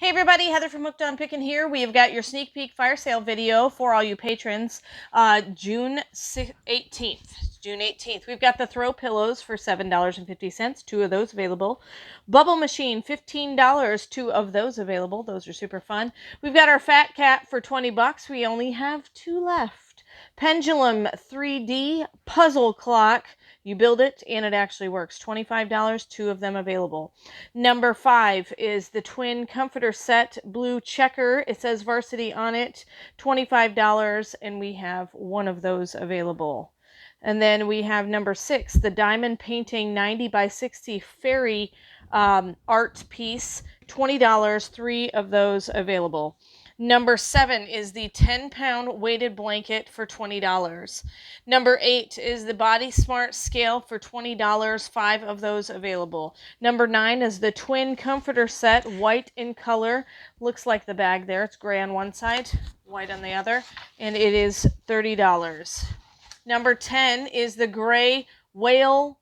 Hey everybody, Heather from Hooked on Pickin here. We have got your sneak peek fire sale video for all you patrons, June 18th. June 18th. We've got the throw pillows for $7.50, 2 of those available. Bubble machine, $15, 2 of those available. Those are super fun. We've got our fat cat for $20. We only have 2 left. Pendulum 3D puzzle clock. You build it and it actually works. $25, 2 of them available. Number 5 is the twin comforter set, blue checker. It says varsity on it, $25, and we have 1 of those available. And then we have number 6, the diamond painting 90 by 60 fairy art piece, $20, 3 of those available. Number 7 is the 10-pound weighted blanket for $20. Number 8 is the Body Smart scale for $20, 5 of those available. Number 9 is the twin comforter set, white in color. Looks like the bag there. It's gray on one side, white on the other, and it is $30. Number 10 is the gray whale,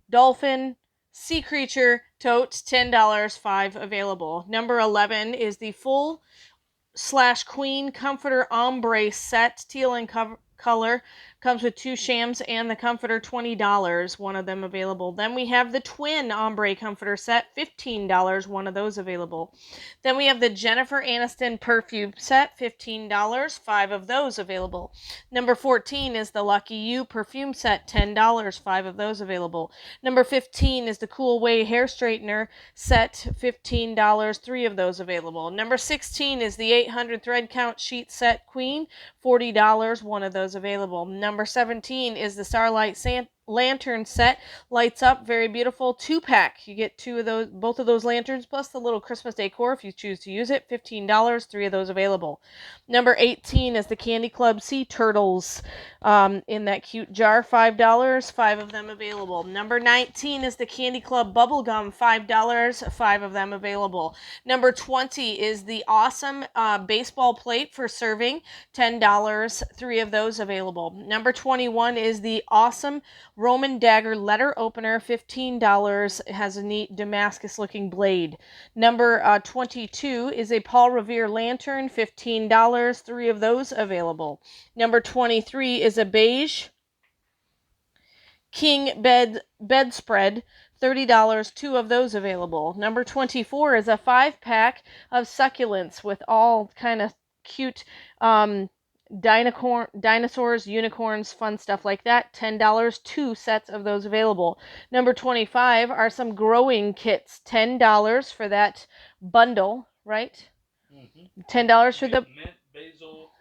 dolphin, sea creature tote, $10, 5 available. Number 11 is the full / queen comforter ombre set, teal in color, comes with 2 shams and the comforter, $20, 1 of them available. Then we have the twin ombre comforter set, $15, 1 of those available. Then we have the Jennifer Aniston perfume set, $15, 5 of those available. Number 14 is the Lucky You perfume set, $10, 5 of those available. Number 15 is the Cool Way hair straightener set, $15, 3 of those available. Number 16 is the 800 thread count sheet set queen, $40, 1 of those available. Number 17 is the Starlight lantern set, lights up, very beautiful, 2-pack. You get 2 of those, both of those lanterns plus the little Christmas decor if you choose to use it, $15, 3 of those available. Number 18 is the Candy Club Sea Turtles in that cute jar, $5, 5 of them available. Number 19 is the Candy Club Bubblegum, $5, 5 of them available. Number 20 is the awesome baseball plate for serving, $10, 3 of those available. Number 21 is the awesome Roman dagger letter opener, $15. It has a neat Damascus looking blade. Number 22 is a Paul Revere lantern, $15, 3 of those available. Number 23 is a beige king bedspread, $30, 2 of those available. Number 24 is a 5-pack of succulents with all kind of cute dinosaurs, unicorns, fun stuff like that, $10, 2 sets of those available. Number 25 are some growing kits, $10 for that bundle, right? Mm-hmm. $10 for the mint, basil,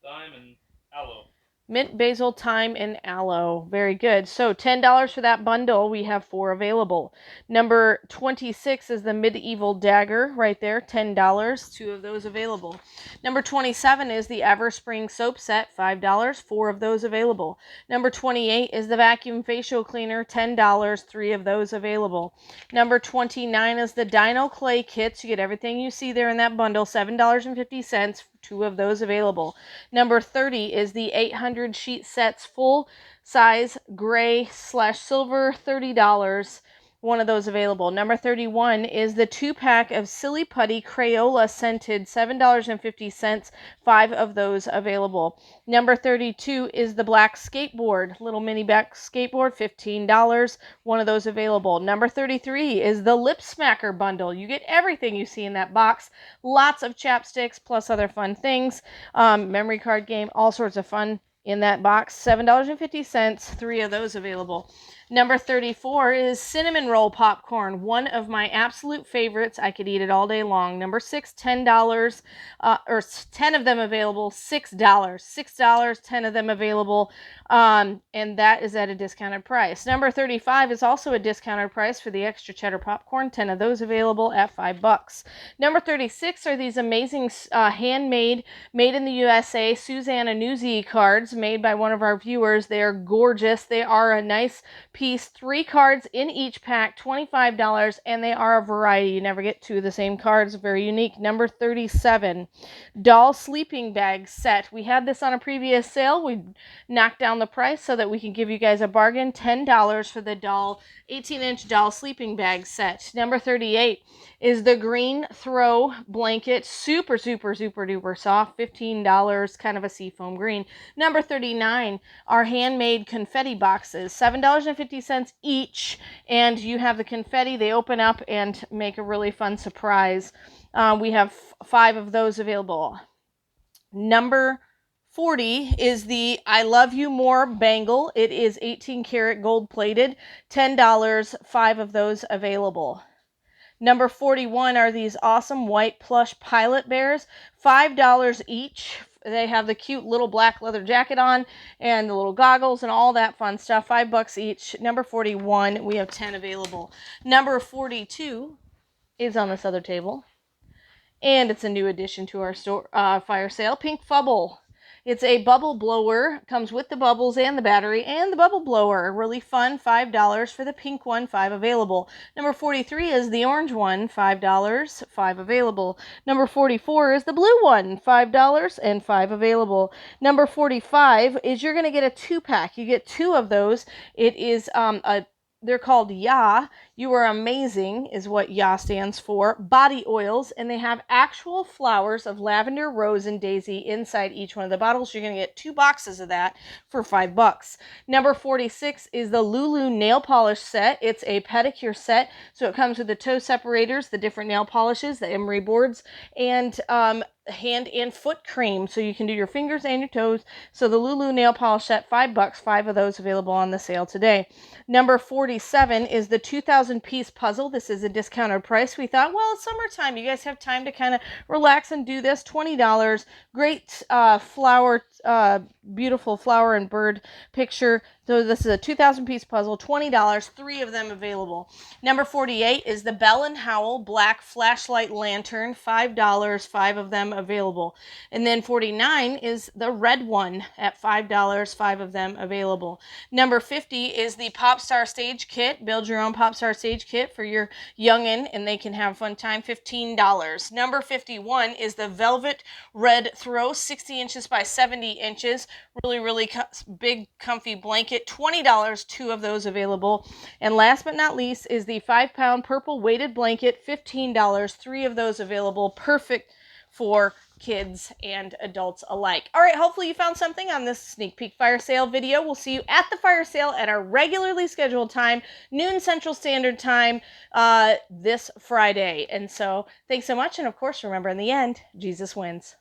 thyme, and aloe. Mint, basil, thyme, and aloe. Very good. So $10 for that bundle. We have 4 available. Number 26 is the medieval dagger right there. $10. 2 of those available. Number 27 is the Everspring soap set. $5. 4 of those available. Number 28 is the vacuum facial cleaner. $10. 3 of those available. Number 29 is the Dino Clay kits. You get everything you see there in that bundle. $7.50. 2 of those available. Number 30 is the 800 sheet sets, full size gray / silver, $30. 1 of those available. Number 31 is the 2-pack of Silly Putty Crayola scented, $7.50. 5 of those available. Number 32 is the black skateboard, little mini back skateboard, $15. 1 of those available. Number 33 is the Lip Smacker bundle. You get everything you see in that box. Lots of chapsticks plus other fun things. Memory card game, all sorts of fun in that box. $7.50. 3 of those available. Number 34 is cinnamon roll popcorn, one of my absolute favorites. I could eat it all day long. Number 6, $10, or 10 of them available, $6. $6, 10 of them available, and that is at a discounted price. Number 35 is also a discounted price for the extra cheddar popcorn, 10 of those available at $5. Number 36 are these amazing handmade, made in the USA, Susanna Newsy cards made by one of our viewers. They are gorgeous. They are a nice piece piece, 3 cards in each pack, $25, and they are a variety. You never get 2 of the same cards. Very unique. Number 37, doll sleeping bag set. We had this on a previous sale. We knocked down the price so that we can give you guys a bargain. $10 for the doll 18-inch doll sleeping bag set. Number 38 is the green throw blanket. Super, super, super duper soft. $15, kind of a seafoam green. Number 39 are handmade confetti boxes. $7.50 each. And you have the confetti. They open up and make a really fun surprise. We have 5 of those available. Number 40 is the I Love You More bangle. It is 18 karat gold plated. $10, 5 of those available. Number 41 are these awesome white plush pilot bears. $5 each. They have the cute little black leather jacket on and the little goggles and all that fun stuff. $5 each. Number 41, we have 10 available. Number 42 is on this other table. And it's a new addition to our store fire sale. Pink Fubble. It's a bubble blower. Comes with the bubbles and the battery and the bubble blower. Really fun. $5 for the pink one. 5 available. Number 43 is the orange one. $5. 5 available. Number 44 is the blue one. $5 and 5 available. Number 45 is you're going to get a 2-pack. You get 2 of those. It is they're called YA. You Are Amazing is what YA stands for. Body oils, and they have actual flowers of lavender, rose, and daisy inside each one of the bottles. You're going to get 2 boxes of that for $5. Number 46 is the Lulu nail polish set. It's a pedicure set, so it comes with the toe separators, the different nail polishes, the emery boards, and hand and foot cream, so you can do your fingers and your toes. So the Lulu nail polish set, $5, 5 of those available on the sale today. Number 47 is the 2,000 piece puzzle. This is a discounted price. We thought, well, it's summertime. You guys have time to kind of relax and do this. $20. Great flower, beautiful flower and bird picture. So this is a 2,000 piece puzzle, $20, 3 of them available. Number 48 is the Bell & Howell black flashlight lantern, $5, 5 of them available. And then 49 is the red one at $5, 5 of them available. Number 50 is the Popstar Stage Kit. Build your own Popstar Stage Kit for your youngin' and they can have a fun time, $15. Number 51 is the Velvet Red Throw, 60 inches by 70 inches. Really, really big, comfy blanket. $20, 2 of those available. And last but not least is the 5-pound purple weighted blanket, $15, 3 of those available. Perfect for kids and adults alike. All right, hopefully you found something on this sneak peek fire sale video. We'll see you at the fire sale at our regularly scheduled time, noon Central Standard Time, this Friday. And so thanks so much. And of course, remember, in the end, Jesus wins.